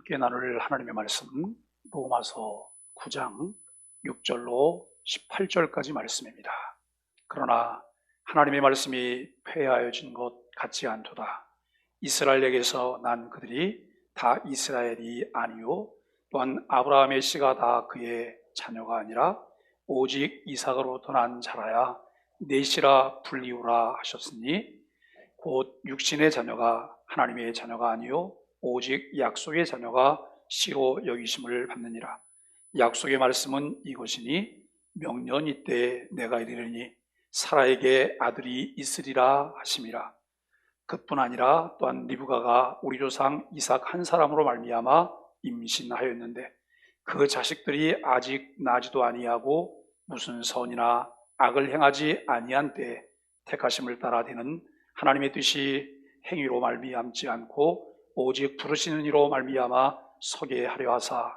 함께 나눌 하나님의 말씀 로마서 9장 6절로 18절까지 말씀입니다. 그러나 하나님의 말씀이 폐하여진 것 같지 않도다. 이스라엘에게서 난 그들이 다 이스라엘이 아니요 또한 아브라함의 씨가 다 그의 자녀가 아니라 오직 이삭으로부터 난 자라야 넷이라 불리우라 하셨으니 곧 육신의 자녀가 하나님의 자녀가 아니요 오직 약속의 자녀가 씨로 여기심을 받느니라. 약속의 말씀은 이것이니 명년 이때에 내가 이르리니 사라에게 아들이 있으리라 하심이라. 그뿐 아니라 또한 리브가가 우리 조상 이삭 한 사람으로 말미암아 임신하였는데 그 자식들이 아직 나지도 아니하고 무슨 선이나 악을 행하지 아니한 때에 택하심을 따라 되는 하나님의 뜻이 행위로 말미암지 않고 오직 부르시는 이로 말미암아 서게 하려 하사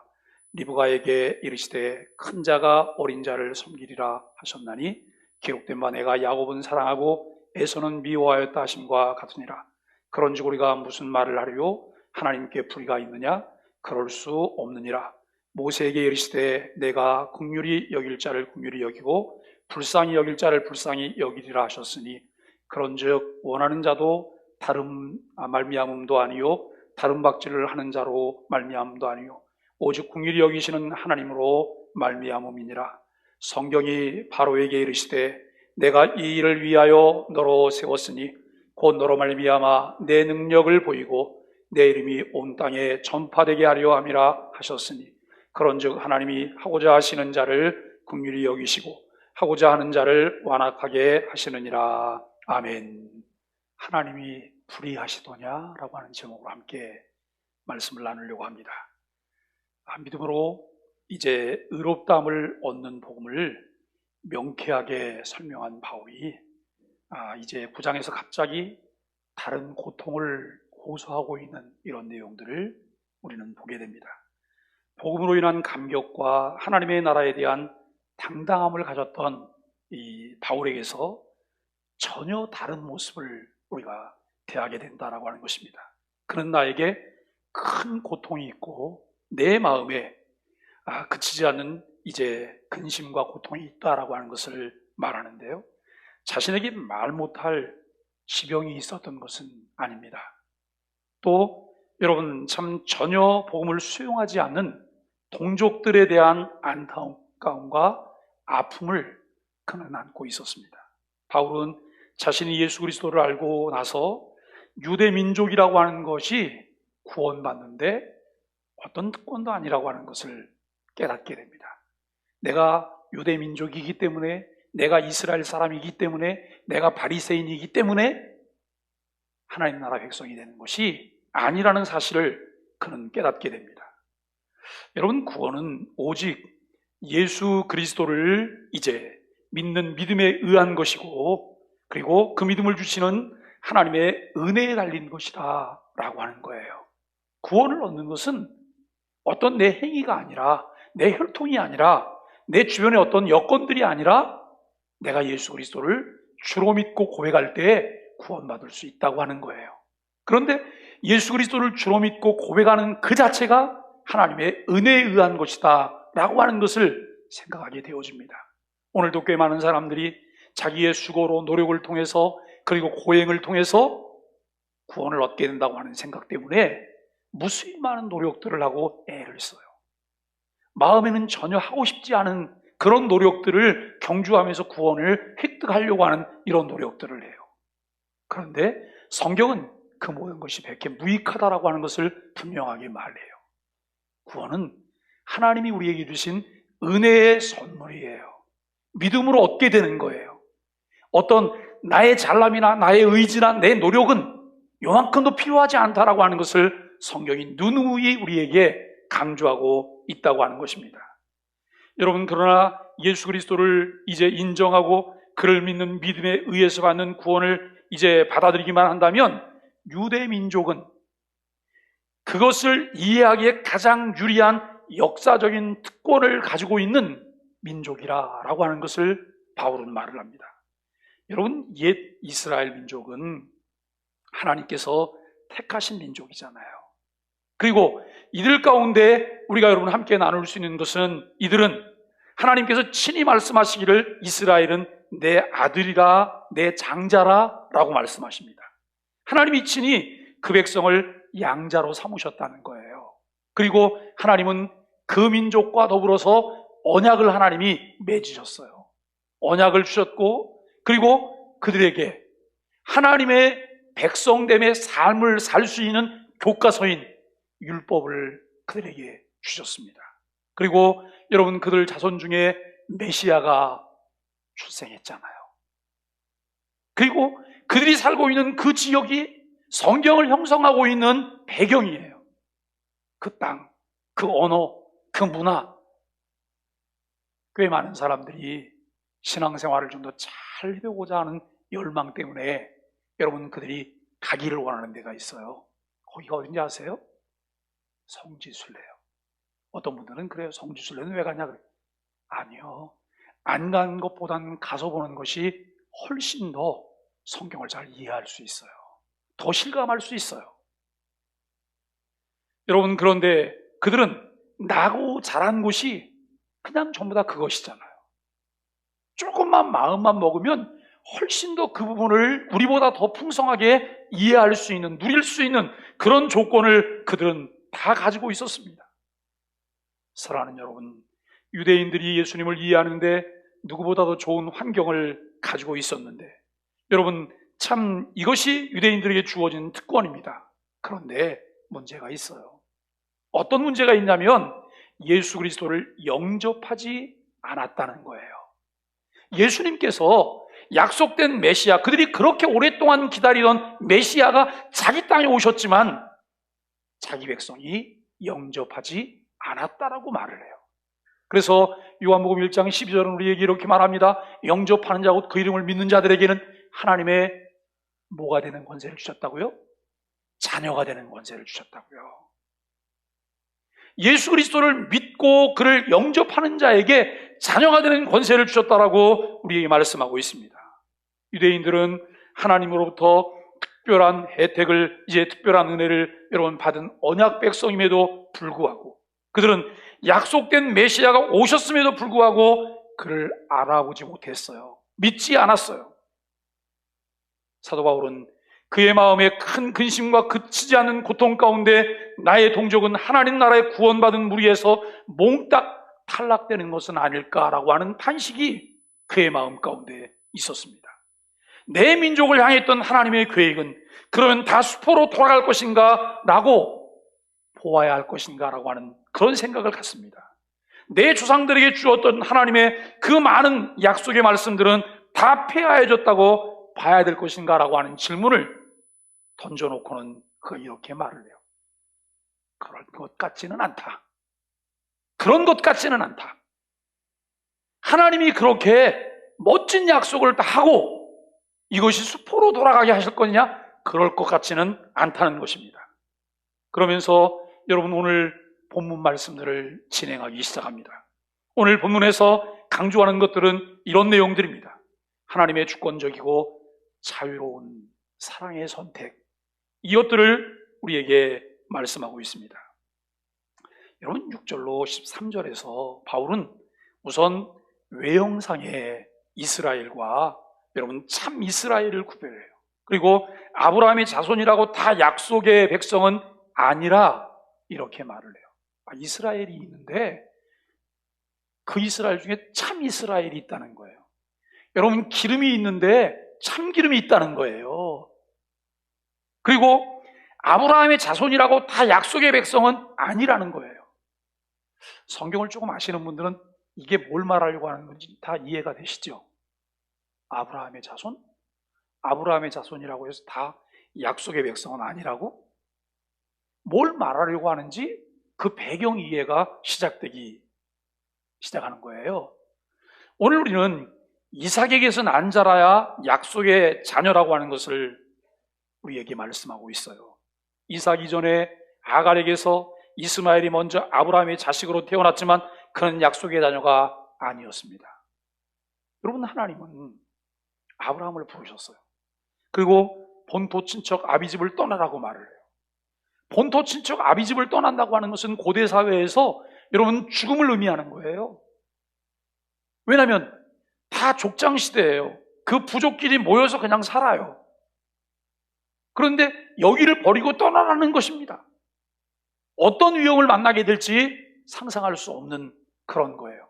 리브가에게 이르시되 큰 자가 어린 자를 섬기리라 하셨나니 기록된 바 내가 야곱은 사랑하고 에서는 미워하였다 하심과 같으니라. 그런즉 우리가 무슨 말을 하리요? 하나님께 불의가 있느냐? 그럴 수 없느니라. 모세에게 이르시되 내가 긍휼히 여길 자를 긍휼히 여기고 불쌍히 여길 자를 불쌍히 여기리라 하셨으니 그런즉 원하는 자도 다른 말미암음도 아니요 다른 박질을 하는 자로 말미암음도 아니요 오직 긍휼히 여기시는 하나님으로 말미암음이니라. 성경이 바로에게 이르시되 내가 이 일을 위하여 너로 세웠으니 곧 너로 말미암아 내 능력을 보이고 내 이름이 온 땅에 전파되게 하려 함이라 하셨으니 그런즉 하나님이 하고자 하시는 자를 긍휼히 여기시고 하고자 하는 자를 완악하게 하시느니라. 아멘. 하나님이 불의하시도냐라고 하는 제목으로 함께 말씀을 나누려고 합니다. 믿음으로 이제 의롭다함을 얻는 복음을 명쾌하게 설명한 바울이 이제 9장에서 갑자기 다른 고통을 호소하고 있는 이런 내용들을 우리는 보게 됩니다. 복음으로 인한 감격과 하나님의 나라에 대한 당당함을 가졌던 이 바울에게서 전혀 다른 모습을 우리가 대하게 된다라고 하는 것입니다. 그는 나에게 큰 고통이 있고 내 마음에 그치지 않는 이제 근심과 고통이 있다라고 하는 것을 말하는데요. 자신에게 말 못할 지병이 있었던 것은 아닙니다. 또 여러분 참 전혀 복음을 수용하지 않는 동족들에 대한 안타까움과 아픔을 그는 안고 있었습니다. 바울은 자신이 예수 그리스도를 알고 나서 유대 민족이라고 하는 것이 구원받는데 어떤 특권도 아니라고 하는 것을 깨닫게 됩니다. 내가 유대 민족이기 때문에, 내가 이스라엘 사람이기 때문에, 내가 바리새인이기 때문에 하나님 나라 백성이 되는 것이 아니라는 사실을 그는 깨닫게 됩니다. 여러분, 구원은 오직 예수 그리스도를 이제 믿는 믿음에 의한 것이고, 그리고 그 믿음을 주시는 하나님의 은혜에 달린 것이다 라고 하는 거예요. 구원을 얻는 것은 어떤 내 행위가 아니라, 내 혈통이 아니라, 내 주변의 어떤 여건들이 아니라 내가 예수 그리스도를 주로 믿고 고백할 때 구원받을 수 있다고 하는 거예요. 그런데 예수 그리스도를 주로 믿고 고백하는 그 자체가 하나님의 은혜에 의한 것이다 라고 하는 것을 생각하게 되어집니다. 오늘도 꽤 많은 사람들이 자기의 수고로 노력을 통해서 그리고 고행을 통해서 구원을 얻게 된다고 하는 생각 때문에 무수히 많은 노력들을 하고 애를 써요. 마음에는 전혀 하고 싶지 않은 그런 노력들을 경주하면서 구원을 획득하려고 하는 이런 노력들을 해요. 그런데 성경은 그 모든 것이 백해 무익하다라고 하는 것을 분명하게 말해요. 구원은 하나님이 우리에게 주신 은혜의 선물이에요. 믿음으로 얻게 되는 거예요. 어떤 나의 잘남이나 나의 의지나 내 노력은 요만큼도 필요하지 않다라고 하는 것을 성경이 누누이 우리에게 강조하고 있다고 하는 것입니다. 여러분, 그러나 예수 그리스도를 이제 인정하고 그를 믿는 믿음에 의해서 받는 구원을 이제 받아들이기만 한다면 유대 민족은 그것을 이해하기에 가장 유리한 역사적인 특권을 가지고 있는 민족이라고 하는 것을 바울은 말을 합니다. 여러분, 옛 이스라엘 민족은 하나님께서 택하신 민족이잖아요. 그리고 이들 가운데 우리가 여러분 함께 나눌 수 있는 것은, 이들은 하나님께서 친히 말씀하시기를 이스라엘은 내 아들이라, 내 장자라 라고 말씀하십니다. 하나님이 친히 그 백성을 양자로 삼으셨다는 거예요. 그리고 하나님은 그 민족과 더불어서 언약을 하나님이 맺으셨어요. 언약을 주셨고, 그리고 그들에게 하나님의 백성됨의 삶을 살 수 있는 교과서인 율법을 그들에게 주셨습니다. 그리고 여러분, 그들 자손 중에 메시아가 출생했잖아요. 그리고 그들이 살고 있는 그 지역이 성경을 형성하고 있는 배경이에요. 그 땅, 그 언어, 그 문화. 꽤 많은 사람들이 신앙생활을 좀 더 잘 해보고자 하는 열망 때문에 여러분, 그들이 가기를 원하는 데가 있어요. 거기가 어딘지 아세요? 성지순례요. 어떤 분들은 그래요. 성지순례는 왜 가냐 그래요. 아니요, 안 가는 것보다는 가서 보는 것이 훨씬 더 성경을 잘 이해할 수 있어요. 더 실감할 수 있어요. 여러분, 그런데 그들은 나고 자란 곳이 그냥 전부 다 그것이잖아요. 조금만 마음만 먹으면 훨씬 더 그 부분을 우리보다 더 풍성하게 이해할 수 있는, 누릴 수 있는 그런 조건을 그들은 다 가지고 있었습니다. 사랑하는 여러분, 유대인들이 예수님을 이해하는데 누구보다도 좋은 환경을 가지고 있었는데, 여러분, 참 이것이 유대인들에게 주어진 특권입니다. 그런데 문제가 있어요. 어떤 문제가 있냐면 예수 그리스도를 영접하지 않았다는 거예요. 예수님께서 약속된 메시아, 그들이 그렇게 오랫동안 기다리던 메시아가 자기 땅에 오셨지만 자기 백성이 영접하지 않았다라고 말을 해요. 그래서 요한복음 1장 12절은 우리에게 이렇게 말합니다. 영접하는 자 곧 그 이름을 믿는 자들에게는 하나님의 뭐가 되는 권세를 주셨다고요? 자녀가 되는 권세를 주셨다고요. 예수 그리스도를 믿고 그를 영접하는 자에게 자녀가 되는 권세를 주셨다라고 우리에게 말씀하고 있습니다. 유대인들은 하나님으로부터 특별한 혜택을, 이제 특별한 은혜를 여러분 받은 언약 백성임에도 불구하고, 그들은 약속된 메시아가 오셨음에도 불구하고 그를 알아보지 못했어요. 믿지 않았어요. 사도 바울은 그의 마음에 큰 근심과 그치지 않는 고통 가운데 나의 동족은 하나님 나라의 구원받은 무리에서 몽딱 탈락되는 것은 아닐까라고 하는 탄식이 그의 마음 가운데 있었습니다. 내 민족을 향했던 하나님의 계획은 그러면 다 수포로 돌아갈 것인가 라고 보아야 할 것인가 라고 하는 그런 생각을 갖습니다. 내 조상들에게 주었던 하나님의 그 많은 약속의 말씀들은 다 폐하해졌다고 봐야 될 것인가 라고 하는 질문을 던져놓고는 이렇게 말을 해요. 그럴 것 같지는 않다. 그런 것 같지는 않다. 하나님이 그렇게 멋진 약속을 다 하고 이것이 수포로 돌아가게 하실 거냐? 그럴 것 같지는 않다는 것입니다. 그러면서 여러분, 오늘 본문 말씀들을 진행하기 시작합니다. 오늘 본문에서 강조하는 것들은 이런 내용들입니다. 하나님의 주권적이고 자유로운 사랑의 선택, 이것들을 우리에게 말씀하고 있습니다. 여러분, 6절로 13절에서 바울은 우선 외형상의 이스라엘과 여러분 참 이스라엘을 구별해요. 그리고 아브라함의 자손이라고 다 약속의 백성은 아니라 이렇게 말을 해요. 이스라엘이 있는데 그 이스라엘 중에 참 이스라엘이 있다는 거예요. 여러분, 기름이 있는데 참 기름이 있다는 거예요. 그리고 아브라함의 자손이라고 다 약속의 백성은 아니라는 거예요. 성경을 조금 아시는 분들은 이게 뭘 말하려고 하는 건지 다 이해가 되시죠? 아브라함의 자손? 아브라함의 자손이라고 해서 다 약속의 백성은 아니라고? 뭘 말하려고 하는지 그 배경 이해가 시작하는 거예요. 오늘 우리는 이삭에게서 난 자라야 약속의 자녀라고 하는 것을 우리에게 말씀하고 있어요. 이삭 이전에 아갈에게서 이스마엘이 먼저 아브라함의 자식으로 태어났지만 그는 약속의 자녀가 아니었습니다. 여러분, 하나님은 아브라함을 부르셨어요. 그리고 본토 친척 아비집을 떠나라고 말을 해요. 본토 친척 아비집을 떠난다고 하는 것은 고대 사회에서 여러분 죽음을 의미하는 거예요. 왜냐하면 다 족장시대예요. 그 부족끼리 모여서 그냥 살아요. 그런데 여기를 버리고 떠나라는 것입니다. 어떤 위험을 만나게 될지 상상할 수 없는 그런 거예요.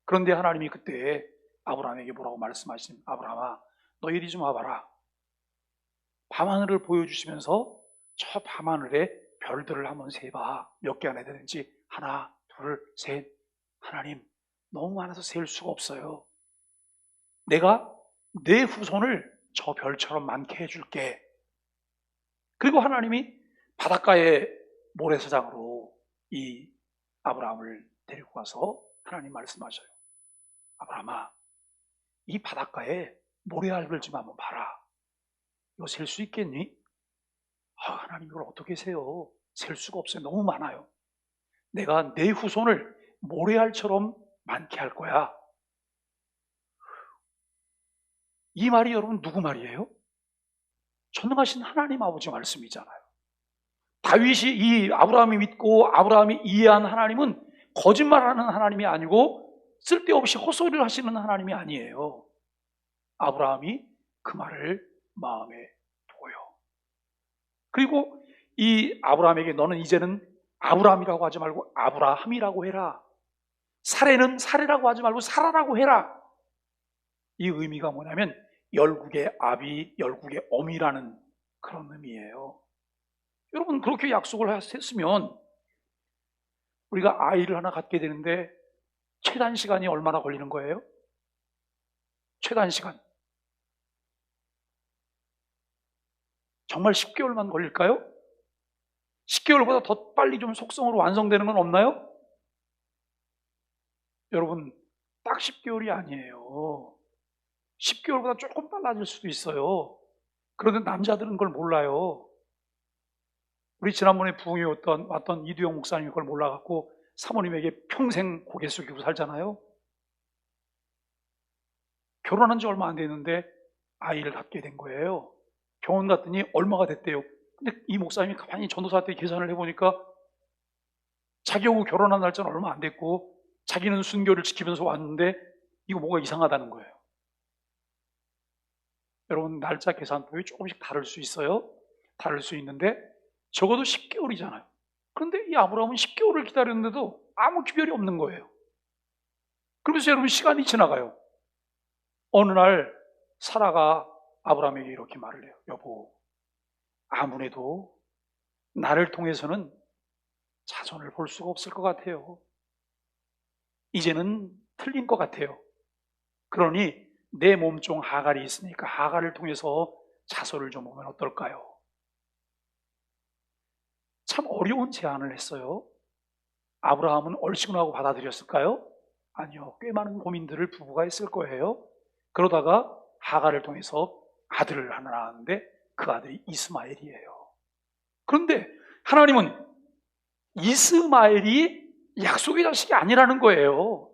그런데 하나님이 그때 아브라함에게 뭐라고 말씀하신, 아브라함아, 너 이리 좀 와봐라. 밤하늘을 보여주시면서 저 밤하늘에 별들을 한번 세봐. 몇 개나 되는지. 하나, 둘, 셋. 하나님, 너무 많아서 셀 수가 없어요. 내가 내 후손을 저 별처럼 많게 해줄게. 그리고 하나님이 바닷가의 모래사장으로 이 아브라함을 데리고 가서 하나님 말씀하셔요. 아브라함아, 이 바닷가에 모래알들 좀 한번 봐라. 이거 셀 수 있겠니? 하나님 이걸 어떻게 세요? 셀 수가 없어요. 너무 많아요. 내가 내 후손을 모래알처럼 많게 할 거야. 이 말이 여러분 누구 말이에요? 전능하신 하나님 아버지 말씀이잖아요. 다윗이 이 아브라함이 믿고 아브라함이 이해한 하나님은 거짓말하는 하나님이 아니고 쓸데없이 헛소리를 하시는 하나님이 아니에요. 아브라함이 그 말을 마음에 둬요. 그리고 이 아브라함에게 너는 이제는 아브라함이라고 하지 말고 아브라함이라고 해라. 사례는 사례라고 하지 말고 사라라고 해라. 이 의미가 뭐냐면 열국의 아비, 열국의 어미라는 그런 의미예요. 여러분 그렇게 약속을 했으면 우리가 아이를 하나 갖게 되는데 최단 시간이 얼마나 걸리는 거예요? 최단 시간 정말 10개월만 걸릴까요? 10개월보다 더 빨리 좀 속성으로 완성되는 건 없나요? 여러분 딱 10개월이 아니에요. 10개월보다 조금 빨라질 수도 있어요. 그런데 남자들은 그걸 몰라요. 우리 지난번에 부흥에 왔던 이두영 목사님이 그걸 몰라갖고 사모님에게 평생 고개 숙이고 살잖아요. 결혼한 지 얼마 안 됐는데 아이를 갖게 된 거예요. 병원 갔더니 얼마가 됐대요. 근데 이 목사님이 가만히 전도사한테 계산을 해보니까 자기하고 결혼한 날짜는 얼마 안 됐고 자기는 순교를 지키면서 왔는데 이거 뭐가 이상하다는 거예요. 여러분 날짜 계산법이 조금씩 다를 수 있어요. 다를 수 있는데 적어도 10개월이잖아요. 그런데 이 아브라함은 10개월을 기다렸는데도 아무 기별이 없는 거예요. 그러면서 여러분 시간이 지나가요. 어느 날 사라가 아브라함에게 이렇게 말을 해요. 여보, 아무래도 나를 통해서는 자손을 볼 수가 없을 것 같아요. 이제는 틀린 것 같아요. 그러니 내 몸종 하갈이 있으니까 하갈을 통해서 자손을 좀 보면 어떨까요? 참 어려운 제안을 했어요. 아브라함은 얼씨구나하고 받아들였을까요? 아니요. 꽤 많은 고민들을 부부가 했을 거예요. 그러다가 하갈을 통해서 아들을 하나 낳았는데 그 아들이 이스마엘이에요. 그런데 하나님은 이스마엘이 약속의 자식이 아니라는 거예요.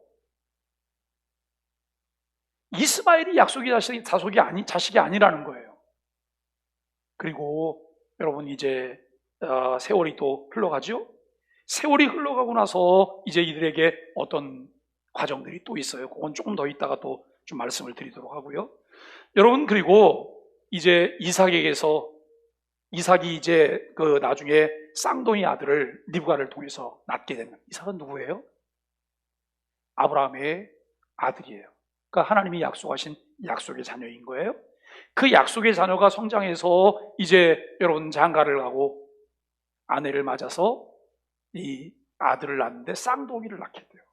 이스마엘이 약속의 자식이 아니라는 거예요. 그리고 여러분 이제 세월이 또 흘러가죠? 세월이 흘러가고 나서 이제 이들에게 어떤 과정들이 또 있어요. 그건 조금 더 있다가 또 좀 말씀을 드리도록 하고요. 여러분 그리고 이제 이삭이 이제 그 나중에 쌍둥이 아들을 리브가를 통해서 낳게 되는 이삭은 누구예요? 아브라함의 아들이에요. 그러니까 하나님이 약속하신 약속의 자녀인 거예요. 그 약속의 자녀가 성장해서 이제 여러분 장가를 가고 아내를 맞아서 이 아들을 낳는데 쌍둥이를 낳게 돼요.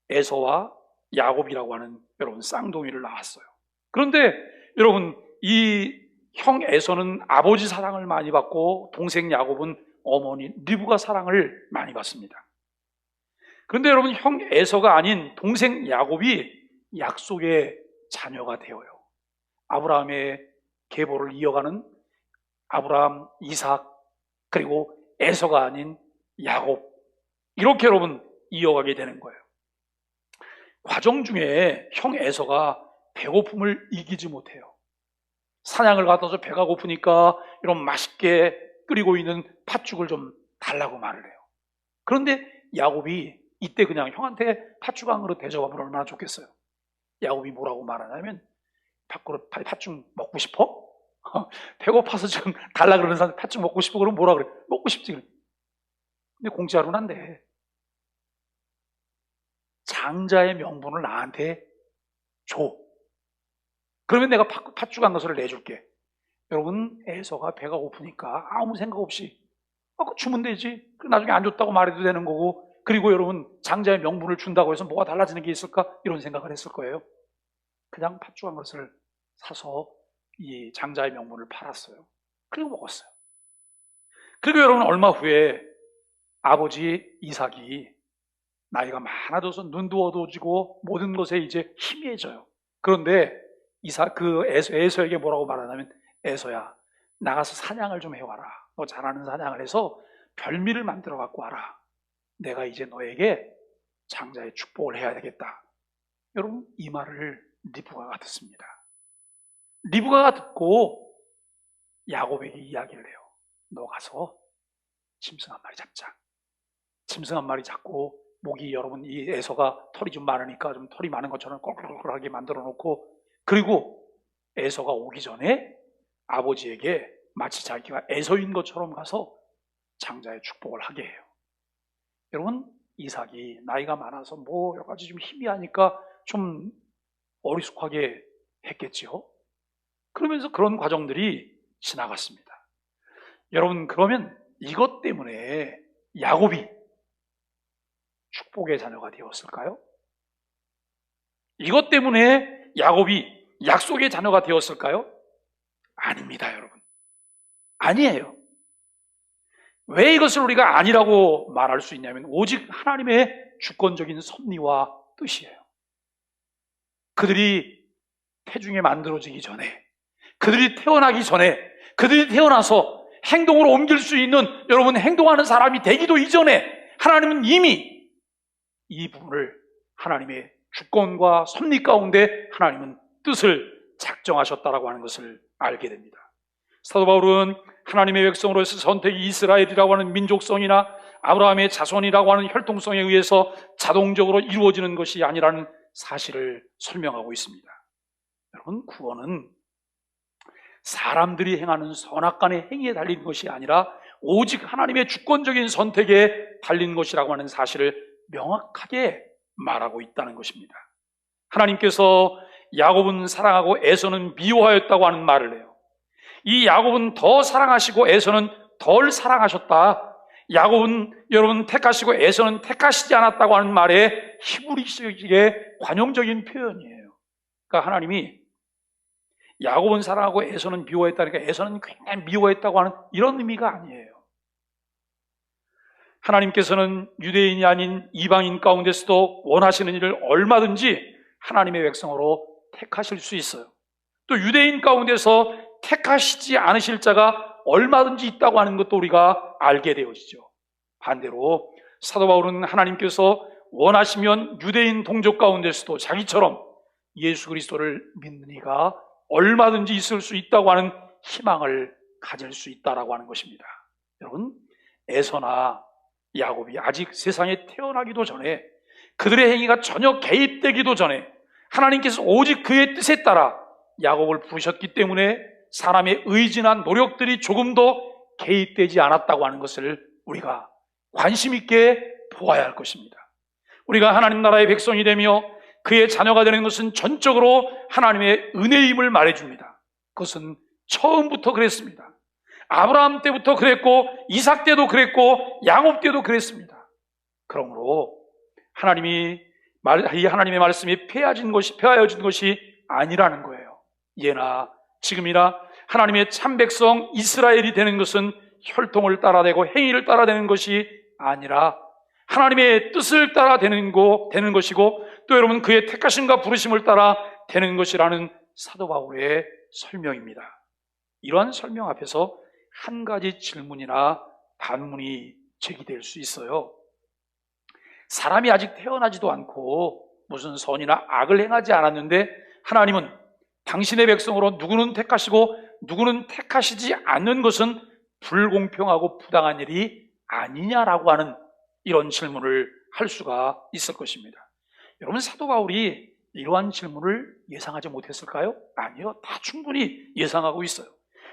에서와 야곱이라고 하는 여러분 쌍둥이를 낳았어요. 그런데 여러분 이 형 에서는 아버지 사랑을 많이 받고 동생 야곱은 어머니 리브가 사랑을 많이 받습니다. 그런데 여러분 형 에서가 아닌 동생 야곱이 약속의 자녀가 되어요. 아브라함의 계보를 이어가는 아브라함, 이삭 그리고 에서가 아닌 야곱 이렇게 여러분 이어가게 되는 거예요. 과정 중에 형 에서가 배고픔을 이기지 못해요. 사냥을 갔다서 배가 고프니까 이런 맛있게 끓이고 있는 팥죽을 좀 달라고 말을 해요. 그런데 야곱이 이때 그냥 형한테 팥죽 한 그릇 대접하면 얼마나 좋겠어요. 야곱이 뭐라고 말하냐면 팥죽 먹고 싶어? 배고파서 지금 달라 그러는 사람 팥죽 먹고 싶어 그러면 뭐라 그래? 먹고 싶지. 근데 공짜로는 안 돼. 장자의 명분을 나한테 줘. 그러면 내가 팥죽 한 것을 내줄게. 여러분, 에서가 배가 고프니까 아무 생각 없이 주면 되지. 나중에 안 줬다고 말해도 되는 거고, 그리고 여러분, 장자의 명분을 준다고 해서 뭐가 달라지는 게 있을까? 이런 생각을 했을 거예요. 그냥 팥죽 한 것을 사서 이 장자의 명분을 팔았어요. 그리고 먹었어요. 그리고 여러분, 얼마 후에 아버지 이삭이 나이가 많아져서 눈도 어두워지고 모든 것에 이제 희미해져요. 그런데 에서에게 뭐라고 말하냐면, 에서야, 나가서 사냥을 좀 해와라. 너 잘하는 사냥을 해서 별미를 만들어 갖고 와라. 내가 이제 너에게 장자의 축복을 해야 되겠다. 여러분, 이 말을 리브가가 듣습니다. 리브가가 듣고 야곱에게 이야기를 해요. 너 가서 짐승 한 마리 잡자. 짐승 한 마리 잡고 목이, 여러분, 이 에서가 털이 좀 많으니까 좀 털이 많은 것처럼 꼴꼴꼴하게 만들어 놓고, 그리고 에서가 오기 전에 아버지에게 마치 자기가 에서인 것처럼 가서 장자의 축복을 하게 해요. 여러분, 이삭이 나이가 많아서 뭐 여러 가지 좀 희미하니까 좀 어리숙하게 했겠지요. 그러면서 그런 과정들이 지나갔습니다. 여러분, 그러면 이것 때문에 야곱이 축복의 자녀가 되었을까요? 이것 때문에 야곱이 약속의 자녀가 되었을까요? 아닙니다, 여러분. 아니에요. 왜 이것을 우리가 아니라고 말할 수 있냐면, 오직 하나님의 주권적인 섭리와 뜻이에요. 그들이 태중에 만들어지기 전에, 그들이 태어나기 전에, 그들이 태어나서 행동으로 옮길 수 있는, 여러분, 행동하는 사람이 되기도 이전에 하나님은 이미 이 부분을 하나님의 주권과 섭리 가운데 하나님은 뜻을 작정하셨다라고 하는 것을 알게 됩니다. 사도 바울은 하나님의 백성으로서 선택이 이스라엘이라고 하는 민족성이나 아브라함의 자손이라고 하는 혈통성에 의해서 자동적으로 이루어지는 것이 아니라는 사실을 설명하고 있습니다. 여러분, 구원은 사람들이 행하는 선악간의 행위에 달린 것이 아니라 오직 하나님의 주권적인 선택에 달린 것이라고 하는 사실을 명확하게 말하고 있다는 것입니다. 하나님께서 야곱은 사랑하고 에서는 미워하였다고 하는 말을 해요. 이 야곱은 더 사랑하시고 에서는 덜 사랑하셨다. 야곱은 여러분 택하시고 에서는 택하시지 않았다고 하는 말에 히브리식의 관용적인 표현이에요. 그러니까 하나님이 야곱은 사랑하고 에서는 미워했다니까 에서는 굉장히 미워했다고 하는 이런 의미가 아니에요. 하나님께서는 유대인이 아닌 이방인 가운데서도 원하시는 일을 얼마든지 하나님의 백성으로 택하실 수 있어요. 또 유대인 가운데서 택하시지 않으실 자가 얼마든지 있다고 하는 것도 우리가 알게 되어지죠. 반대로 사도 바울은 하나님께서 원하시면 유대인 동족 가운데서도 자기처럼 예수 그리스도를 믿는 이가 얼마든지 있을 수 있다고 하는 희망을 가질 수 있다라고 하는 것입니다. 여러분, 에서나 야곱이 아직 세상에 태어나기도 전에, 그들의 행위가 전혀 개입되기도 전에 하나님께서 오직 그의 뜻에 따라 야곱을 부르셨기 때문에 사람의 의지나 노력들이 조금도 개입되지 않았다고 하는 것을 우리가 관심 있게 보아야 할 것입니다. 우리가 하나님 나라의 백성이 되며 그의 자녀가 되는 것은 전적으로 하나님의 은혜임을 말해줍니다. 그것은 처음부터 그랬습니다. 아브라함 때부터 그랬고 이삭 때도 그랬고 야곱 때도 그랬습니다. 그러므로 하나님의 말씀이 폐하여진 것이 아니라는 거예요. 예나 지금이나 하나님의 참 백성 이스라엘이 되는 것은 혈통을 따라되고 행위를 따라되는 것이 아니라 하나님의 뜻을 따라 되는 것이고, 또 여러분 그의 택하심과 부르심을 따라 되는 것이라는 사도 바울의 설명입니다. 이러한 설명 앞에서 한 가지 질문이나 반문이 제기될 수 있어요. 사람이 아직 태어나지도 않고 무슨 선이나 악을 행하지 않았는데 하나님은 당신의 백성으로 누구는 택하시고 누구는 택하시지 않는 것은 불공평하고 부당한 일이 아니냐라고 하는 이런 질문을 할 수가 있을 것입니다. 여러분, 사도 바울이 이러한 질문을 예상하지 못했을까요? 아니요. 다 충분히 예상하고 있어요.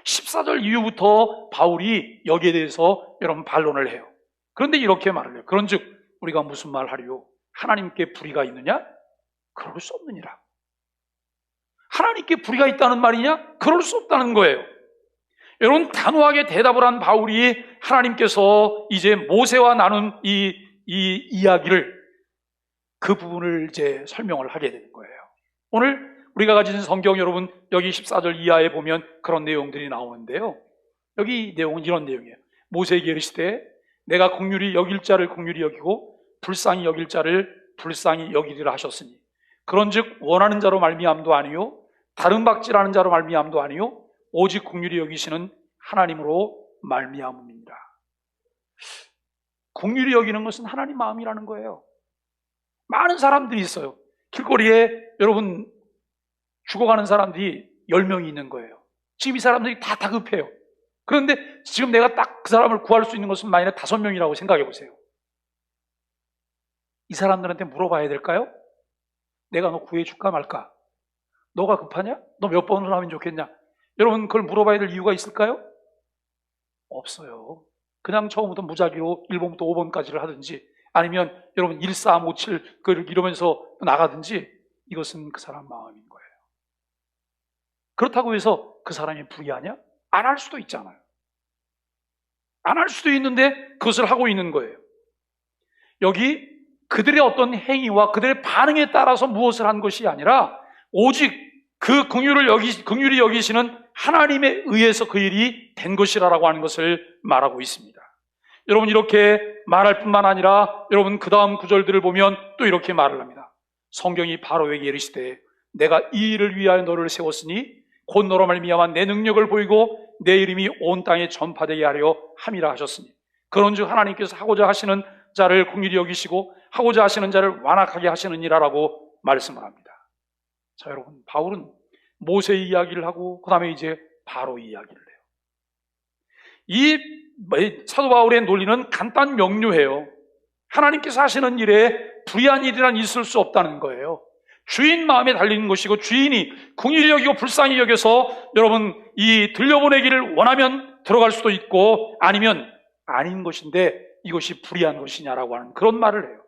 14절 이후부터 바울이 여기에 대해서 여러분 반론을 해요. 그런데 이렇게 말을 해요. 그런즉 우리가 무슨 말 하리요? 하나님께 불의가 있느냐? 그럴 수 없느니라. 하나님께 불의가 있다는 말이냐? 그럴 수 없다는 거예요. 여러분, 단호하게 대답을 한 바울이 하나님께서 이제 모세와 나눈 이 이야기를, 그 부분을 이제 설명을 하게 되는 거예요. 오늘 우리가 가진 성경, 여러분 여기 14절 이하에 보면 그런 내용들이 나오는데요, 여기 내용은 이런 내용이에요. 모세에게 이르시되 내가 긍휼히 여길 자를 긍휼히 여기고 불쌍히 여길 자를 불쌍히 여기리라 하셨으니 그런즉 원하는 자로 말미암도 아니요 다른 박질하는 자로 말미암도 아니요 오직 긍휼히 여기시는 하나님으로 말미암음이니라. 긍휼히 여기는 것은 하나님 마음이라는 거예요. 많은 사람들이 있어요. 길거리에 여러분 죽어가는 사람들이 10명이 있는 거예요. 지금 이 사람들이 다 다급해요. 그런데 지금 내가 딱 그 사람을 구할 수 있는 것은 만약에 5명이라고 생각해 보세요. 이 사람들한테 물어봐야 될까요? 내가 너 구해줄까 말까? 너가 급하냐? 너 몇 번을 하면 좋겠냐? 여러분, 그걸 물어봐야 될 이유가 있을까요? 없어요. 그냥 처음부터 무작위로 1번부터 5번까지를 하든지 아니면 여러분 1, 4, 5, 7 이러면서 나가든지, 이것은 그 사람 마음인 거예요. 그렇다고 해서 그 사람이 불의하냐? 안 할 수도 있잖아요. 안 할 수도 있는데 그것을 하고 있는 거예요. 여기 그들의 어떤 행위와 그들의 반응에 따라서 무엇을 한 것이 아니라 오직 그 긍휼히 여기시는 하나님에 의해서 그 일이 된 것이라고 하는 것을 말하고 있습니다. 여러분, 이렇게 말할 뿐만 아니라 여러분 그 다음 구절들을 보면 또 이렇게 말을 합니다. 성경이 바로에게 이르시되 내가 이 일을 위하여 너를 세웠으니 곧 너로 말미암아 내 능력을 보이고 내 이름이 온 땅에 전파되게 하려 함이라 하셨으니 그런즉 하나님께서 하고자 하시는 자를 긍휼히 여기시고 하고자 하시는 자를 완악하게 하시느니라라고 말씀을 합니다. 자, 여러분, 바울은 모세 이야기를 하고 그 다음에 이제 바로 이야기를 해요. 이 사도 바울의 논리는 간단 명료해요. 하나님께서 하시는 일에 불의한 일이란 있을 수 없다는 거예요. 주인 마음에 달리는 것이고 주인이 긍휼히 여기고 불쌍히 여겨서 여러분 이 들려보내기를 원하면 들어갈 수도 있고 아니면 아닌 것인데 이것이 불의한 것이냐라고 하는 그런 말을 해요.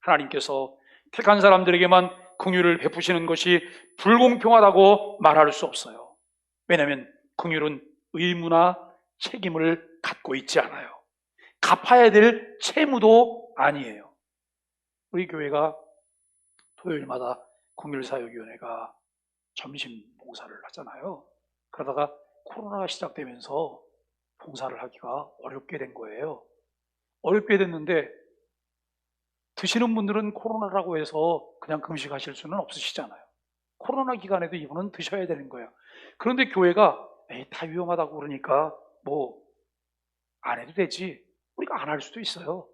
하나님께서 택한 사람들에게만 긍휼을 베푸시는 것이 불공평하다고 말할 수 없어요. 왜냐하면 긍휼은 의무나 책임을 갖고 있지 않아요. 갚아야 될 채무도 아니에요. 우리 교회가 토요일마다 긍휼사역위원회가 점심 봉사를 하잖아요. 그러다가 코로나가 시작되면서 봉사를 하기가 어렵게 된 거예요. 어렵게 됐는데 드시는 분들은 코로나라고 해서 그냥 금식하실 수는 없으시잖아요. 코로나 기간에도 이분은 드셔야 되는 거예요. 그런데 교회가 다 위험하다고 그러니까 뭐 안 해도 되지, 우리가 안 할 수도 있어요.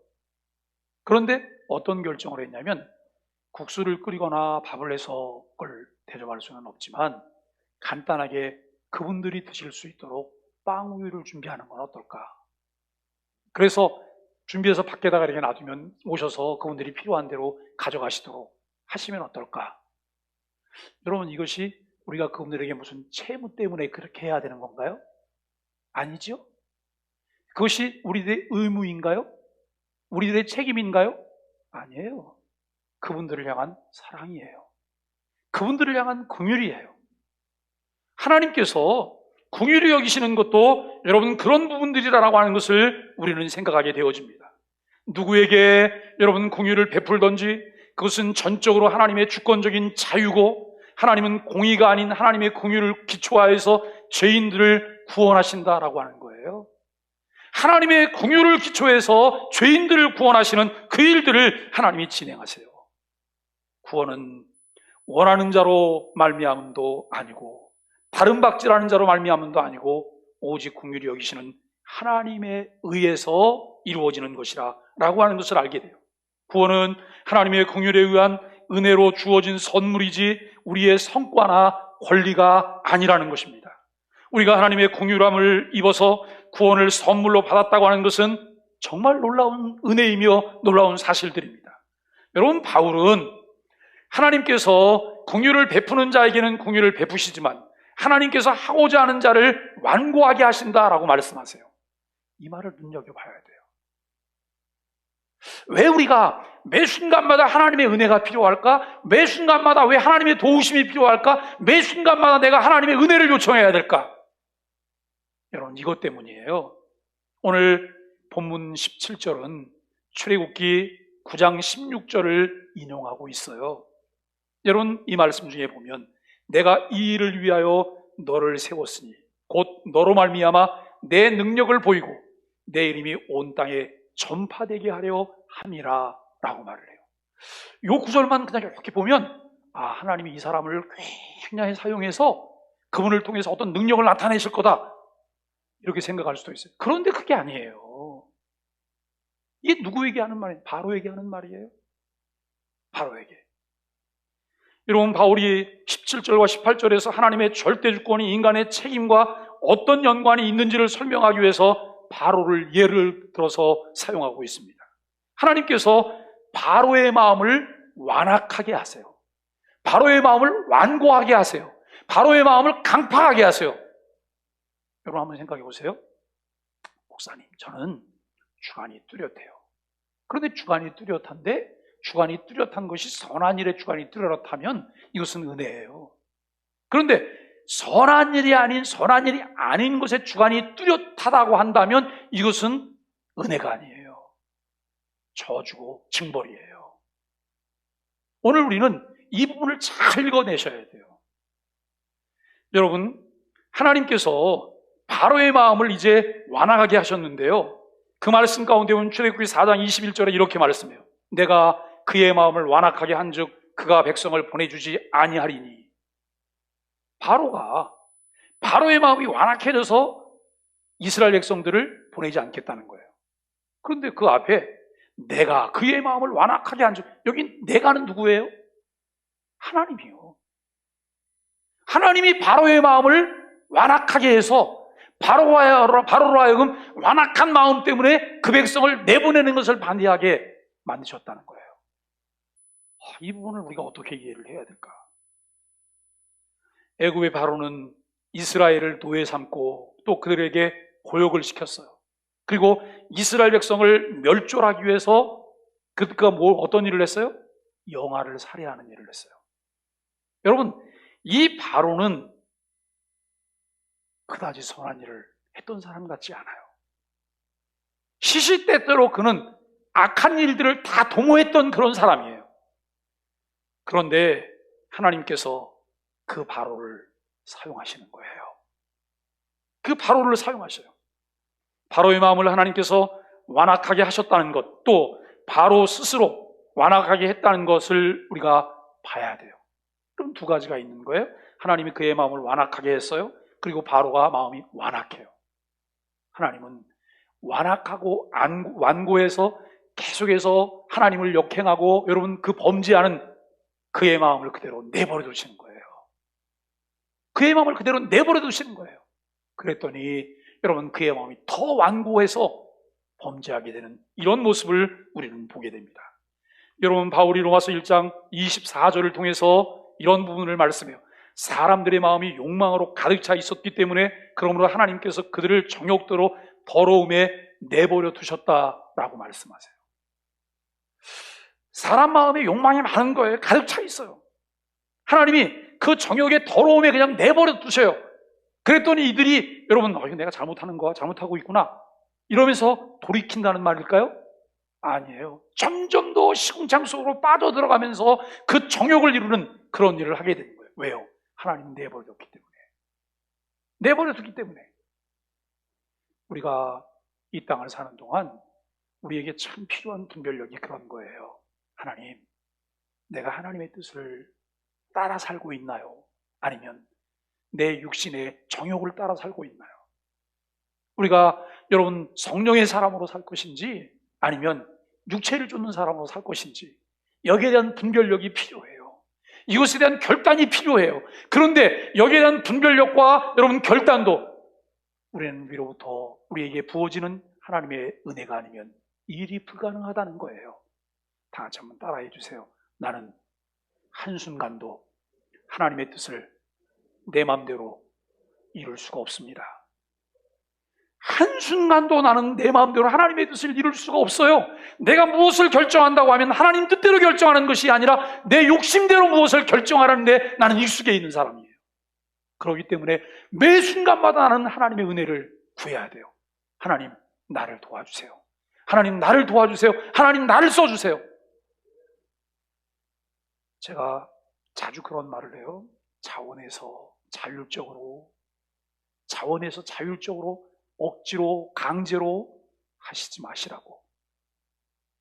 그런데 어떤 결정을 했냐면 국수를 끓이거나 밥을 해서 그걸 대접할 수는 없지만 간단하게 그분들이 드실 수 있도록 빵 우유를 준비하는 건 어떨까? 그래서 준비해서 밖에다가 이렇게 놔두면 오셔서 그분들이 필요한 대로 가져가시도록 하시면 어떨까? 여러분, 이것이 우리가 그분들에게 무슨 채무 때문에 그렇게 해야 되는 건가요? 아니죠? 그것이 우리들의 의무인가요? 우리들의 책임인가요? 아니에요. 그분들을 향한 사랑이에요. 그분들을 향한 긍휼이에요. 하나님께서 긍휼히 여기시는 것도 여러분 그런 부분들이라고 하는 것을 우리는 생각하게 되어집니다. 누구에게 여러분 긍휼을 베풀든지 그것은 전적으로 하나님의 주권적인 자유고 하나님은 공의가 아닌 하나님의 긍휼을 기초하여서 죄인들을 구원하신다라고 하는 거예요. 하나님의 긍휼을 기초해서 죄인들을 구원하시는 그 일들을 하나님이 진행하세요. 구원은 원하는 자로 말미암음도 아니고 다른 박질하는 자로 말미암음도 아니고 오직 긍휼히 여기시는 하나님에 의해서 이루어지는 것이라 라고 하는 것을 알게 돼요. 구원은 하나님의 긍휼에 의한 은혜로 주어진 선물이지 우리의 성과나 권리가 아니라는 것입니다. 우리가 하나님의 긍휼함을 입어서 구원을 선물로 받았다고 하는 것은 정말 놀라운 은혜이며 놀라운 사실들입니다. 여러분, 바울은 하나님께서 긍휼을 베푸는 자에게는 긍휼을 베푸시지만 하나님께서 하고자 하는 자를 완고하게 하신다라고 말씀하세요. 이 말을 눈여겨봐야 돼요. 왜 우리가 매 순간마다 하나님의 은혜가 필요할까? 매 순간마다 왜 하나님의 도우심이 필요할까? 매 순간마다 내가 하나님의 은혜를 요청해야 될까? 여러분, 이것 때문이에요. 오늘 본문 17절은 출애굽기 9장 16절을 인용하고 있어요. 여러분, 이 말씀 중에 보면 내가 이 일을 위하여 너를 세웠으니 곧 너로 말미암아 내 능력을 보이고 내 이름이 온 땅에 전파되게 하려 함이라 라고 말을 해요. 이 구절만 그냥 이렇게 보면 하나님이 이 사람을 굉장히 사용해서 그분을 통해서 어떤 능력을 나타내실 거다 이렇게 생각할 수도 있어요. 그런데 그게 아니에요. 이게 누구에게 하는 말이에요? 바로에게 하는 말이에요. 바로에게. 여러분, 바울이 17절과 18절에서 하나님의 절대 주권이 인간의 책임과 어떤 연관이 있는지를 설명하기 위해서 바로를 예를 들어서 사용하고 있습니다. 하나님께서 바로의 마음을 완악하게 하세요. 바로의 마음을 완고하게 하세요. 바로의 마음을 강팍하게 하세요. 여러분, 한번 생각해 보세요. 목사님, 저는 주관이 뚜렷해요. 그런데 주관이 뚜렷한데 주관이 뚜렷한 것이 선한 일에 주관이 뚜렷하면 이것은 은혜예요. 그런데 선한 일이 아닌 것에 주관이 뚜렷하다고 한다면 이것은 은혜가 아니에요. 저주고 징벌이에요. 오늘 우리는 이 부분을 잘 읽어내셔야 돼요. 여러분, 하나님께서 바로의 마음을 이제 완악하게 하셨는데요, 그 말씀 가운데 보면 출애굽기 4장 21절에 이렇게 말씀해요. 내가 그의 마음을 완악하게 한즉 그가 백성을 보내주지 아니하리니. 바로의 마음이 완악해져서 이스라엘 백성들을 보내지 않겠다는 거예요. 그런데 그 앞에 내가 그의 마음을 완악하게 한즉, 여기 내가는 누구예요? 하나님이요. 하나님이 바로의 마음을 완악하게 해서 바로로 하여금 완악한 마음 때문에 그 백성을 내보내는 것을 반대하게 만드셨다는 거예요. 이 부분을 우리가 어떻게 이해를 해야 될까? 애굽의 바로는 이스라엘을 노예 삼고 또 그들에게 고역을 시켰어요. 그리고 이스라엘 백성을 멸절하기 위해서 그가 어떤 일을 했어요? 영아를 살해하는 일을 했어요. 여러분, 이 바로는 그다지 선한 일을 했던 사람 같지 않아요. 시시때때로 그는 악한 일들을 다 도모했던 그런 사람이에요. 그런데 하나님께서 그 바로를 사용하시는 거예요. 그 바로를 사용하셔요. 바로의 마음을 하나님께서 완악하게 하셨다는 것, 또 바로 스스로 완악하게 했다는 것을 우리가 봐야 돼요. 그럼 두 가지가 있는 거예요. 하나님이 그의 마음을 완악하게 했어요. 그리고 바로가 마음이 완악해요. 하나님은 완악하고 완고해서 계속해서 하나님을 역행하고 여러분 그 범죄하는 그의 마음을 그대로 내버려 두시는 거예요. 그의 마음을 그대로 내버려 두시는 거예요. 그랬더니 여러분 그의 마음이 더 완고해서 범죄하게 되는 이런 모습을 우리는 보게 됩니다. 여러분, 바울이 로마서 1장 24절을 통해서 이런 부분을 말씀해요. 사람들의 마음이 욕망으로 가득 차 있었기 때문에 그러므로 하나님께서 그들을 정욕대로 더러움에 내버려 두셨다라고 말씀하세요. 사람 마음에 욕망이 많은 거예요. 가득 차 있어요. 하나님이 그 정욕의 더러움에 그냥 내버려 두셔요. 그랬더니 이들이 여러분 이거 내가 잘못하고 있구나 이러면서 돌이킨다는 말일까요? 아니에요. 점점 더 시궁창 속으로 빠져들어가면서 그 정욕을 이루는 그런 일을 하게 되는 거예요. 왜요? 하나님은 내버려뒀기 때문에. 내버려두기 때문에. 우리가 이 땅을 사는 동안 우리에게 참 필요한 분별력이 그런 거예요. 하나님, 내가 하나님의 뜻을 따라 살고 있나요? 아니면 내 육신의 정욕을 따라 살고 있나요? 우리가 여러분 성령의 사람으로 살 것인지 아니면 육체를 쫓는 사람으로 살 것인지 여기에 대한 분별력이 필요해요. 이것에 대한 결단이 필요해요. 그런데 여기에 대한 분별력과 여러분 결단도 우리는 위로부터 우리에게 부어지는 하나님의 은혜가 아니면 일이 불가능하다는 거예요. 다 같이 한번 따라해 주세요. 나는 한순간도 하나님의 뜻을 내 마음대로 이룰 수가 없습니다. 한순간도 나는 내 마음대로 하나님의 뜻을 이룰 수가 없어요. 내가 무엇을 결정한다고 하면 하나님 뜻대로 결정하는 것이 아니라 내 욕심대로 무엇을 결정하라는데 나는 익숙해 있는 사람이에요. 그렇기 때문에 매 순간마다 나는 하나님의 은혜를 구해야 돼요. 하나님, 나를 도와주세요. 하나님, 나를 도와주세요. 하나님, 나를 써주세요. 제가 자주 그런 말을 해요. 자원에서 자율적으로 억지로 강제로 하시지 마시라고.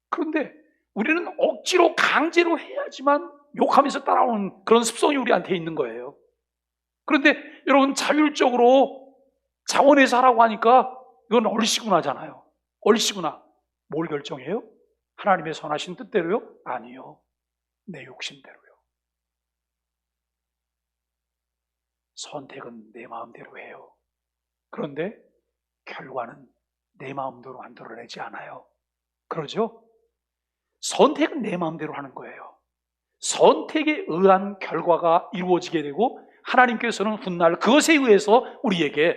그런데 우리는 억지로 강제로 해야지만 욕하면서 따라오는 그런 습성이 우리한테 있는 거예요. 그런데 여러분, 자율적으로 자원해서 하라고 하니까 이건 얼씨구나잖아요. 얼씨구나. 뭘 결정해요? 하나님의 선하신 뜻대로요? 아니요. 내 욕심대로요. 선택은 내 마음대로 해요. 그런데 결과는 내 마음대로 만들어내지 않아요. 그러죠? 선택은 내 마음대로 하는 거예요. 선택에 의한 결과가 이루어지게 되고 하나님께서는 훗날 그것에 의해서 우리에게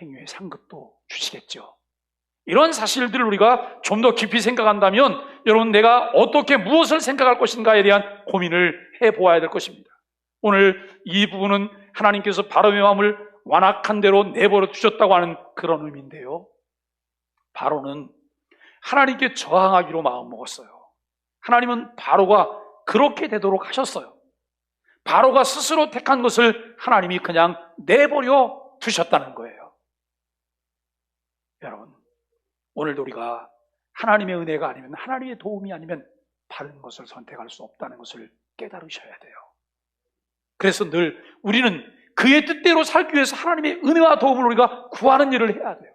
행위의 상급도 주시겠죠. 이런 사실들을 우리가 좀 더 깊이 생각한다면 여러분, 내가 어떻게 무엇을 생각할 것인가에 대한 고민을 해보아야 될 것입니다. 오늘 이 부분은 하나님께서 바로의 마음을 완악한 대로 내버려 두셨다고 하는 그런 의미인데요, 바로는 하나님께 저항하기로 마음먹었어요. 하나님은 바로가 그렇게 되도록 하셨어요. 바로가 스스로 택한 것을 하나님이 그냥 내버려 두셨다는 거예요. 여러분, 오늘도 우리가 하나님의 은혜가 아니면, 하나님의 도움이 아니면 바른 것을 선택할 수 없다는 것을 깨달으셔야 돼요. 그래서 늘 우리는 그의 뜻대로 살기 위해서 하나님의 은혜와 도움을 우리가 구하는 일을 해야 돼요.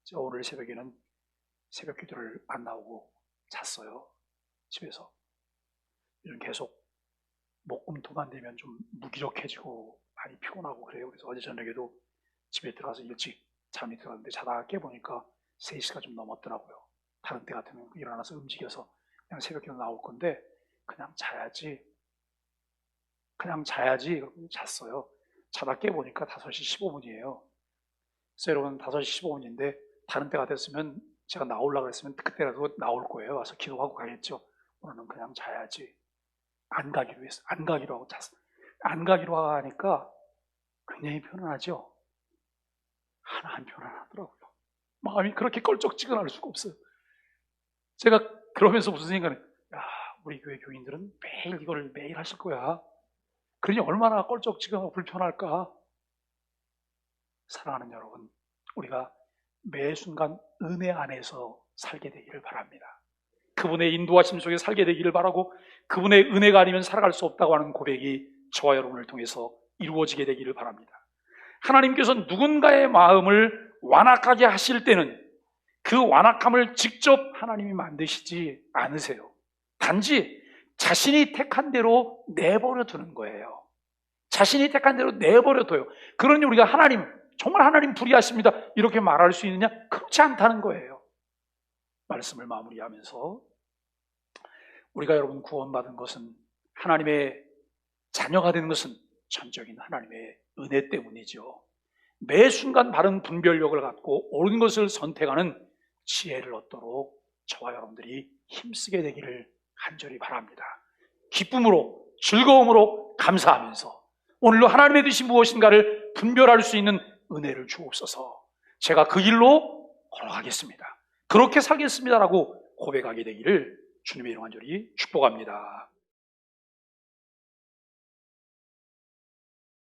제가 오늘 새벽에는 새벽 기도를 안 나오고 잤어요. 집에서. 요즘 계속 목금토만 되면 좀 무기력해지고 많이 피곤하고 그래요. 그래서 어제 저녁에도 집에 들어가서 일찍 잠이 들었는데 자다가 깨보니까 3시가 좀 넘었더라고요. 다른 때 같으면 일어나서 움직여서 그냥 새벽기도 나올 건데 그냥 자야지 그러고 잤어요. 자다 깨보니까 5시 15분이에요. 그래서 여러분, 5시 15분인데 다른 때가 됐으면 제가 나오려고 했으면 그때라도 나올 거예요. 와서 기도하고 가겠죠. 오늘은 그냥 자야지. 안 가기로 했어. 안 가기로 하고 잤어. 안 가기로 하니까 굉장히 편안하죠. 하나는 편안하더라고요. 마음이 그렇게 껄쩍지근할 수가 없어요. 제가 그러면서 무슨 생각을 해요? 야, 우리 교회 교인들은 매일 이걸 매일 하실 거야. 그러니 얼마나 껄쩍지근하고 불편할까. 사랑하는 여러분, 우리가 매 순간 은혜 안에서 살게 되기를 바랍니다. 그분의 인도하심 속에 살게 되기를 바라고, 그분의 은혜가 아니면 살아갈 수 없다고 하는 고백이 저와 여러분을 통해서 이루어지게 되기를 바랍니다. 하나님께서 누군가의 마음을 완악하게 하실 때는 그 완악함을 직접 하나님이 만드시지 않으세요. 단지 자신이 택한 대로 내버려 두는 거예요. 자신이 택한 대로 내버려 둬요. 그러니 우리가 하나님, 정말 하나님 불의하십니다, 이렇게 말할 수 있느냐? 그렇지 않다는 거예요. 말씀을 마무리하면서, 우리가 여러분 구원받은 것은, 하나님의 자녀가 되는 것은 전적인 하나님의 은혜 때문이죠. 매 순간 바른 분별력을 갖고 옳은 것을 선택하는 지혜를 얻도록 저와 여러분들이 힘쓰게 되기를 간절히 바랍니다. 기쁨으로, 즐거움으로 감사하면서 오늘로 하나님의 뜻이 무엇인가를 분별할 수 있는 은혜를 주옵소서. 제가 그 길로 걸어가겠습니다, 그렇게 살겠습니다라고 고백하게 되기를 주님의 이름 간절히 축복합니다.